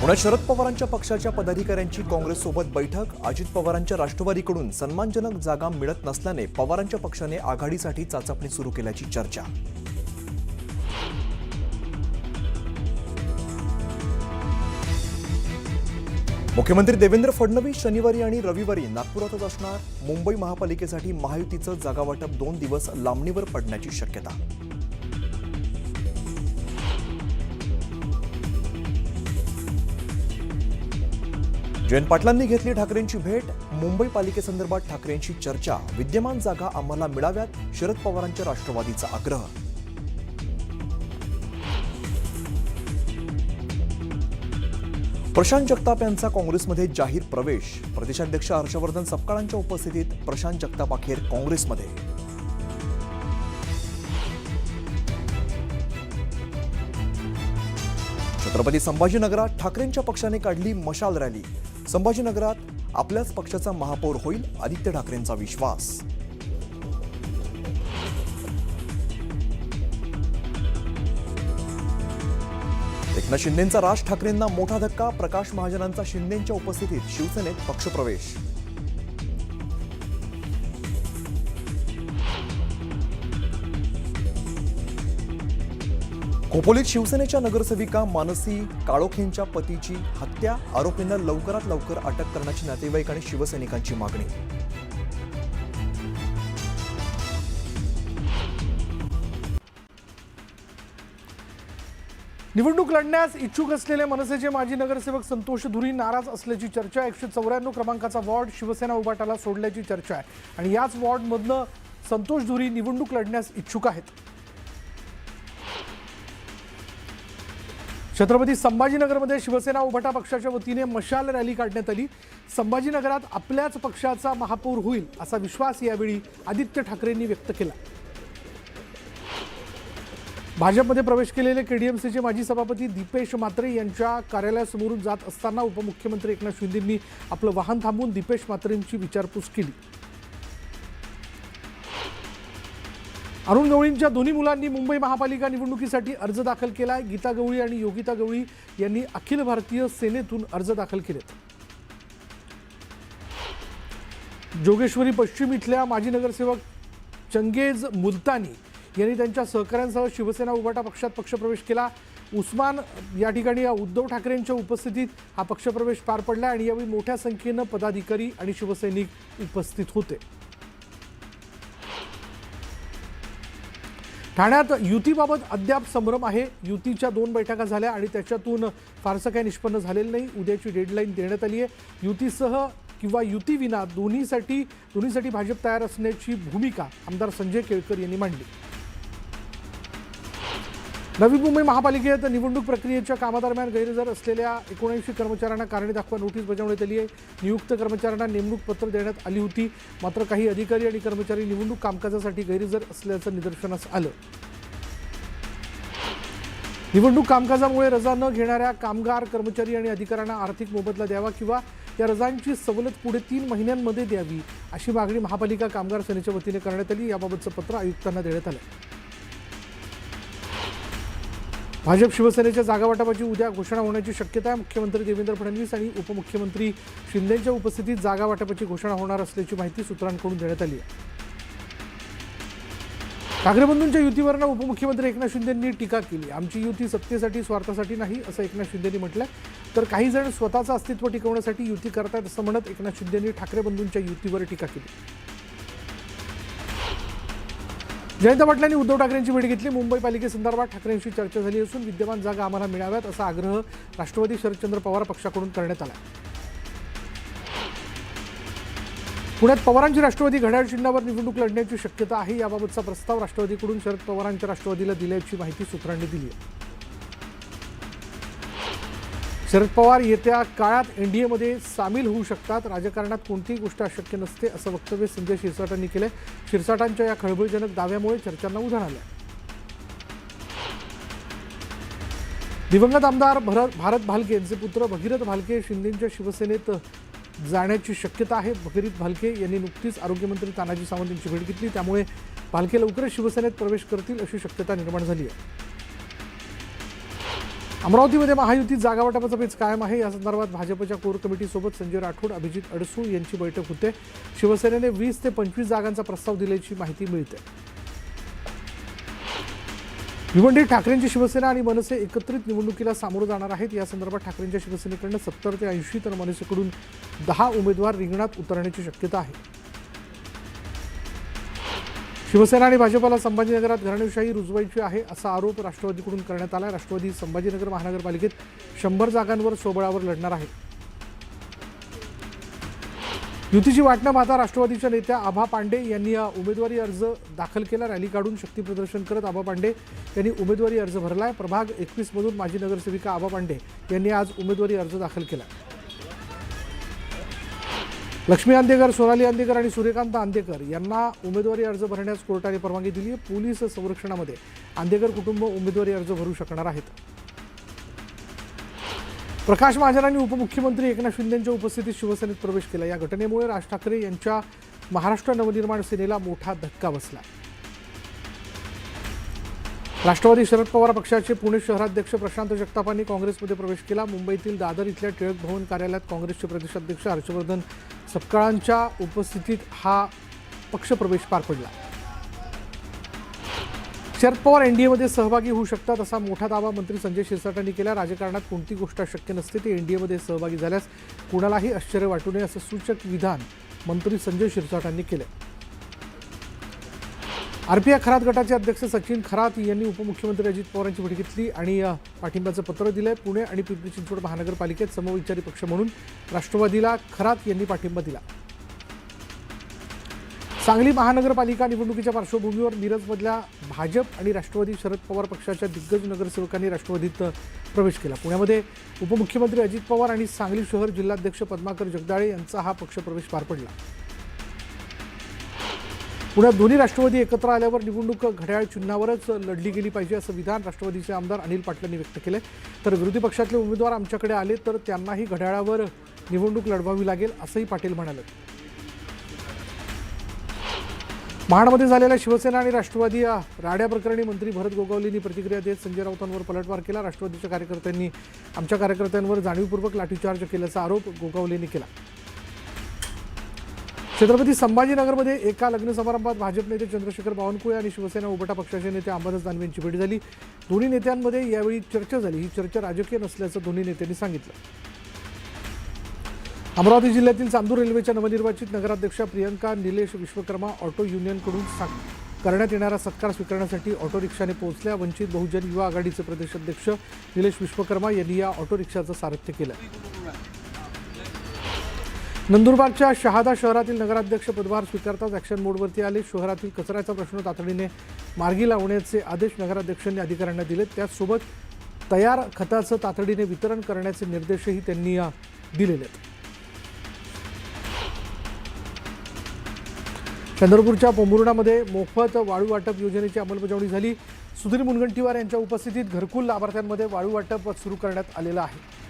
पुण्यात शरद पवारांच्या पक्षाच्या पदाधिकाऱ्यांची काँग्रेससोबत बैठक। अजित पवारांच्या राष्ट्रवादीकडून सन्मानजनक जागा मिळत नसल्याने पवारांच्या पक्षाने आघाडीसाठी चाचपणी सुरू केल्याची चर्चा। मुख्यमंत्री देवेंद्र फडणवीस शनिवारी आणि रविवारी नागपुरातच असणार। मुंबई महापालिकेसाठी महायुतीचं जागावाटप 2 दिवस लांबणीवर पडण्याची शक्यता। जयंत पाटलांनी घेतली ठाकरेंची भेट। मुंबई पालिकेसंदर्भात ठाकरेंची चर्चा। विद्यमान जागा आम्हाला मिळाव्यात, शरद पवारांच्या राष्ट्रवादीचा आग्रह। प्रशांत जगताप यांचा काँग्रेसमध्ये जाहीर प्रवेश। प्रदेशाध्यक्ष हर्षवर्धन सपकाळांच्या उपस्थितीत प्रशांत जगताप अखेर काँग्रेसमध्ये। छत्रपती संभाजीनगरात ठाकरेंच्या पक्षाने काढली मशाल रॅली। संभाजीनगरात आपल्याच पक्षाचा महापौर होईल, आदित्य ठाकरेंचा विश्वास। एकनाथ शिंदेंचा राज ठाकरेंना मोठा धक्का। प्रकाश महाजनांचा शिंदेंच्या उपस्थितीत शिवसेनेत पक्षप्रवेश। खोपोलीत शिवसेनेच्या नगरसेविका मानसी काळोखेंच्या पतीची हत्या। आरोपींना लवकरात लवकर अटक करण्याची नातेवाईक आणि शिवसैनिकांची मागणी। निवडणूक लढण्यास इच्छुक असलेले मनसेचे माजी नगरसेवक संतोष धुरी नाराज असल्याची चर्चा। 194 क्रमांकाचा वॉर्ड शिवसेना उभाटाला सोडल्याची चर्चा आहे आणि याच वॉर्डमधनं संतोष धुरी निवडणूक लढण्यास इच्छुक आहेत। छत्रपती संभाजीनगरमध्ये शिवसेना उभाटा पक्षाच्या वतीने मशाल रॅली काढण्यात आली। संभाजीनगरात आपल्याच पक्षाचा महापौर होईल असा विश्वास यावेळी आदित्य ठाकरेंनी व्यक्त केला। भाजपमध्ये प्रवेश केलेले केडीएमसीचे माजी सभापती दीपेश म्हात्रे यांच्या कार्यालयासमोरून जात असताना उपमुख्यमंत्री एकनाथ शिंदेंनी आपलं वाहन थांबवून दीपेश म्हात्रेंची विचारपूस केली। अरुण गवळींच्या दोन्ही मुलांनी मुंबई महापालिका निवडणुकीसाठी अर्ज दाखल केलाय। गीता गवळी आणि योगिता गवळी यांनी अखिल भारतीय सेनेतून अर्ज दाखल केलेत। जोगेश्वरी पश्चिम इथल्या माजी नगरसेवक चंगेज मुल्तानी यांनी त्यांच्या सहकाऱ्यांसह शिवसेना उभाटा पक्षात पक्षप्रवेश केला। उस्मान या ठिकाणी उद्धव ठाकरेंच्या उपस्थितीत हा पक्षप्रवेश पार पडला आणि यावेळी मोठ्या संख्येनं पदाधिकारी आणि शिवसैनिक उपस्थित होते। ठाण्यात युतीबाबत अद्याप संभ्रम आहे। युतीच्या 2 बैठका झाल्या आणि त्याच्यातून फारसं काही निष्पन्न झालेलं नाही। उद्याची डेडलाईन देण्यात आली आहे। युतीसह किंवा युतीविना दोन्हीसाठी भाजप तयार असण्याची भूमिका आमदार संजय केळकर यांनी मांडली। नवी मुंबई महापालिकेत निवडणूक प्रक्रियेच्या कामादरम्यान गैरहजर असलेल्या 79 कर्मचाऱ्यांना कारणे दाखवा नोटीस बजावण्यात आली आहे। नियुक्त कर्मचाऱ्यांना नेमणूक पत्र देण्यात आली होती, मात्र काही अधिकारी आणि कर्मचारी निवडणूक कामकाजासाठी गैरहजर असल्याचं निदर्शनास आलं। निवडणूक कामकाजामुळे रजा न घेणाऱ्या कामगार, कर्मचारी आणि अधिकाऱ्यांना आर्थिक मोबदला द्यावा किंवा या रजांची सवलत पुढे 3 महिन्यांमध्ये द्यावी अशी मागणी महापालिका कामगार सेनेच्या वतीने करण्यात आली। याबाबतचं पत्र आयुक्तांना देण्यात आलं। भाजप शिवसेनेच्या जागावाटपाची उद्या घोषणा होण्याची शक्यता आहे। मुख्यमंत्री देवेंद्र फडणवीस आणि उपमुख्यमंत्री शिंदेंच्या उपस्थितीत जागावाटपाची घोषणा होणार असल्याची माहिती सूत्रांकडून देण्यात आली आहे। ठाकरे बंधूंच्या युतीवरनं उपमुख्यमंत्री एकनाथ शिंदेंनी टीका केली। आमची युती सत्तेसाठी स्वार्थासाठी नाही असं एकनाथ शिंदेंनी म्हटलंय, तर काही जण स्वतःचं अस्तित्व टिकवण्यासाठी युती करतात असं म्हणत एकनाथ शिंदेंनी ठाकरे बंधूंच्या युतीवर टीका केली। जयंत पाटलांनी उद्धव ठाकरेंची भेट घेतली। मुंबई पालिकेसंदर्भात ठाकरेंशी चर्चा झाली असून विद्यमान जागा आम्हाला मिळाव्यात असा आग्रह राष्ट्रवादी शरदचंद्र पवार पक्षाकडून करण्यात आला। पुण्यात पवारांची राष्ट्रवादी घड्याळ चिन्हावर निवडणूक लढण्याची शक्यता आहे। याबाबतचा प्रस्ताव राष्ट्रवादीकडून शरद पवारांच्या राष्ट्रवादीला दिल्याची माहिती सूत्रांनी दिली आहे। शरद पवार येत्या काळात एनडीएमध्ये सामील होऊ शकतात। राजकारणात कोणतीही गोष्ट अशक्य नसते असं वक्तव्य संजय शिरसाटांनी केलंय। शिरसाटांच्या या खळबळजनक दाव्यामुळे चर्चांना उधाण आलं। दिवंगत आमदार भारत भालके यांचे पुत्र भगीरथ भालके शिंदेंच्या शिवसेनेत जाण्याची शक्यता आहे। भगीरथ भालके यांनी नुकतीच आरोग्यमंत्री तानाजी सावंत यांची भेट घेतली, त्यामुळे भालके लवकरच शिवसेनेत प्रवेश करतील अशी शक्यता निर्माण झाली आहे। अमरावतीमध्ये महायुतीत जागा वाटपाचा पेच कायम आहे. या संदर्भात भाजपच्या कोर कमिटीसोबत संजय राठोड, अभिजित अडसूळ यांची बैठक होते. शिवसेनेने 20 ते 25 जागांचा प्रस्ताव दिल्याची माहिती मिळते. भिवंडीत ठाकरेंची शिवसेना आणि मनसे एकत्रित निवडणुकीला सामोरं जाणार आहेत. या संदर्भात ठाकरेंच्या शिवसेनेकडून 70 ते 80 तर मनसेकडून 10 उमेदवार रिंगणात उतरण्याची शक्यता आहे. शिवसेना आणि भाजपला संभाजीनगरात घराणेशाही रुजवायची आहे असा आरोप राष्ट्रवादीकडून करण्यात आला. राष्ट्रवादी संभाजीनगर महानगरपालिकेत 100 जागांवर स्वबळावर लढणार आहे. युतीची वाट न पाहता राष्ट्रवादीच्या नेत्या आभा पांडे यांनी उमेदवारी अर्ज दाखल केला. रॅली काढून शक्तीप्रदर्शन करत आभा पांडे यांनी उमेदवारी अर्ज भरलाय. प्रभाग 21 मधून माजी नगरसेविका आभा पांडे यांनी आज उमेदवारी अर्ज दाखल केला. लक्ष्मी आंदेकर, सोनाली आंदेकर आणि सूर्यकांत आंदेकर यांना उमेदवारी अर्ज भरण्यास कोर्टाने परवानगी दिली आहे. पोलीस संरक्षणामध्ये आंदेकर कुटुंब उमेदवारी अर्ज भरू शकणार आहेत. प्रकाश महाजनांनी उपमुख्यमंत्री एकनाथ शिंदेंच्या उपस्थितीत शिवसेनेत प्रवेश केला. या घटनेमुळे राज ठाकरे यांच्या महाराष्ट्र नवनिर्माण सेनेला मोठा धक्का बसला. राष्ट्रवादी शरद पवार पक्षाचे पुणे शहराध्यक्ष प्रशांत जगतापांनी काँग्रेसमध्ये प्रवेश केला. मुंबईतील दादर इथल्या टिळक भवन कार्यालयात काँग्रेसचे प्रदेशाध्यक्ष हर्षवर्धन सपकाळांच्या उपस्थितीत हा पक्षप्रवेश पार पडला. शरद पवार एनडीएमध्ये सहभागी होऊ शकतात असा मोठा दावा मंत्री संजय शिरसाटांनी केला. राजकारणात कोणती गोष्ट अशक्य नसते. ते एनडीएमध्ये सहभागी झाल्यास कुणालाही आश्चर्य वाटू नये असं सूचक विधान मंत्री संजय शिरसाटांनी केलं. आरपीआय खरात गटाचे अध्यक्ष सचिन खरात यांनी उपमुख्यमंत्री अजित पवारांची भेट घेतली आणि पाठिंब्याचं पत्र दिलंय. पुणे आणि पिंपरी चिंचवड महानगरपालिकेत समविचारी पक्ष म्हणून राष्ट्रवादीला खरात यांनी पाठिंबा दिला. सांगली महानगरपालिका निवडणुकीच्या पार्श्वभूमीवर मिरजमधल्या भाजप आणि राष्ट्रवादी शरद पवार पक्षाच्या दिग्गज नगरसेवकांनी राष्ट्रवादीत प्रवेश केला. पुण्यामध्ये उपमुख्यमंत्री अजित पवार आणि सांगली शहर जिल्हाध्यक्ष पद्माकर जगदाळे यांचा हा पक्षप्रवेश पार पडला. पुण्यात दोन्ही राष्ट्रवादी एकत्र आल्यावर निवडणूक घड्याळ चिन्हावरच लढली गेली पाहिजे असं विधान राष्ट्रवादीचे आमदार अनिल पाटलांनी व्यक्त केलं. तर विरोधी पक्षातले उमेदवार आमच्याकडे आले तर त्यांनाही घड्याळावर निवडणूक लढवावी लागेल असंही पाटील म्हणाले. महाडमध्ये झालेल्या शिवसेना आणि राष्ट्रवादी राड्या प्रकरणी मंत्री भरत गोगावलेंनी प्रतिक्रिया देत संजय राऊतांवर पलटवार केला. राष्ट्रवादीच्या कार्यकर्त्यांनी आमच्या कार्यकर्त्यांवर जाणीवपूर्वक लाठीचार्ज केल्याचा आरोप गोगावलेंनी केला. छत्रपती संभाजीनगरमध्ये एका लग्न समारंभात भाजप नेते चंद्रशेखर बावनकुळे आणि शिवसेना उबाटा पक्षाचे नेते अंबादास दानवे यांची भेट झाली. दोन्ही नेत्यांमध्ये यावेळी चर्चा झाली. ही चर्चा राजकीय नसल्याचं दोन्ही नेत्यांनी सांगितलं. अमरावती जिल्ह्यातील चांदूर रेल्वेच्या नवनिर्वाचित नगराध्यक्षा प्रियंका निलेश विश्वकर्मा ऑटो युनियनकडून करण्यात येणारा सत्कार स्वीकारण्यासाठी ऑटो रिक्षाने पोहोचल्या. वंचित बहुजन युवा आघाडीचे प्रदेशाध्यक्ष निलेश विश्वकर्मा यांनी या ऑटो रिक्षाचं सारथ्य केलं. नंदुरबारच्या शहादा शहरातील नगराध्यक्ष पदभार स्वीकारताच ॲक्शन मोडवरती आले. शहरातील कचऱ्याचा प्रश्न तातडीने मार्गी लावण्याचे आदेश नगराध्यक्षांनी अधिकाऱ्यांना दिले. त्याचसोबत तयार खताचं तातडीने वितरण करण्याचे निर्देशही त्यांनी दिलेले आहेत. चंद्रपूरच्या पोंभुर्णामध्ये मोफत वाळू वाटप योजनेची अंमलबजावणी झाली. सुधीर मुनगंटीवार यांच्या उपस्थितीत घरकुल लाभार्थ्यांमध्ये वाळू वाटप सुरू करण्यात आलेलं आहे.